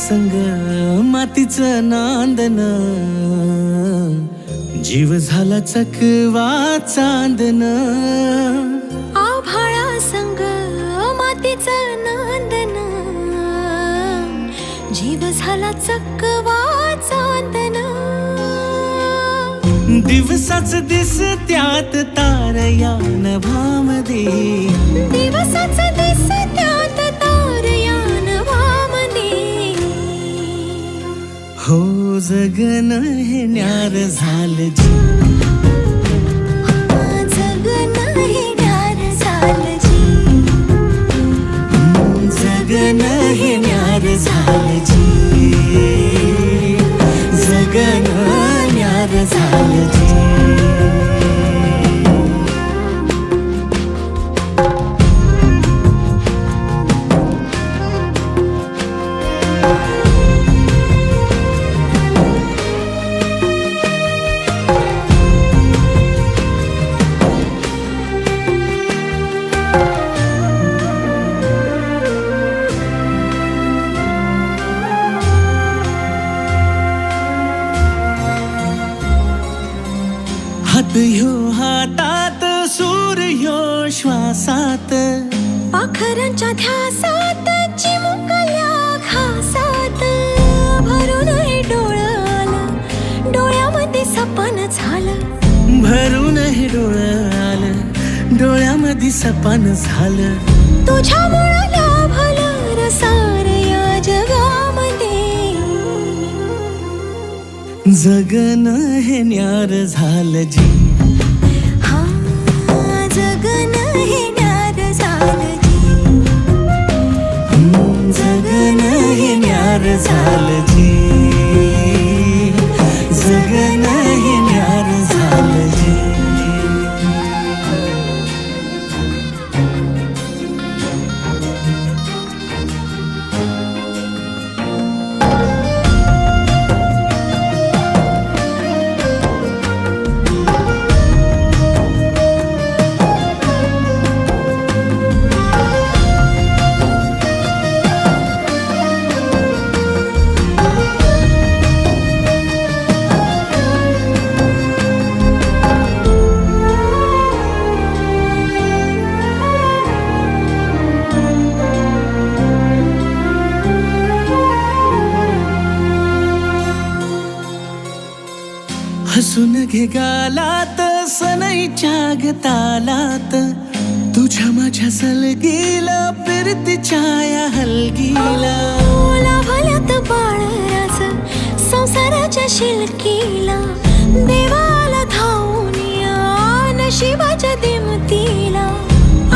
संग मातीचं नांदन, जीव झाला चकवा चांदन. आभाळा संग मातीचं नांदन, जीव झाला चकवा चांदन. दिवसाच दिसत्यात तारया नभामध्ये, दिवसाच दिसत्यात तारया नभामध्ये. हो जगन हे न्यार झालं जी, जगन हे न्यार झालं जी. जगन हे न्यार झालं जी, जगन न्यार झालं जी. हात ह्यो हातात, सूर ह्यो श्वासात, पाखरांच्या ध्यासात, चिमुकल्या घासात. भरून हे डोळं आलं, डोळ्यामध्ये सपन झालं. भरून हे डोळं आलं, डोळ्यामध्ये सपन झालं. तुझ्यामुळं लाभलं रसार या जगामध्ये. जगन हे न्यार झालं जी, हा जगन हे न्यार झालं जी. जगन हे न्यार झालं जी, जगन हे न्यार झालं जी. हसून घे गालात, सनईच्या गतालात, तुझ्या माझ्या सलगीला, फिरतीच्या या हलगीला. लाभल्यात बाळराज संसाराच्या शिलकीला. देवाला धावून या नशिबाच्या दिमतीला.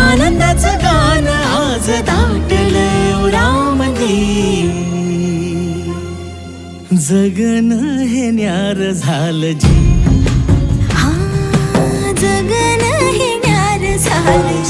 आनंदाचं गाण आज दाटलं उरामध्ये. जगन हे न्यार झालं जी, हा जगन हे न्यार झालं जी.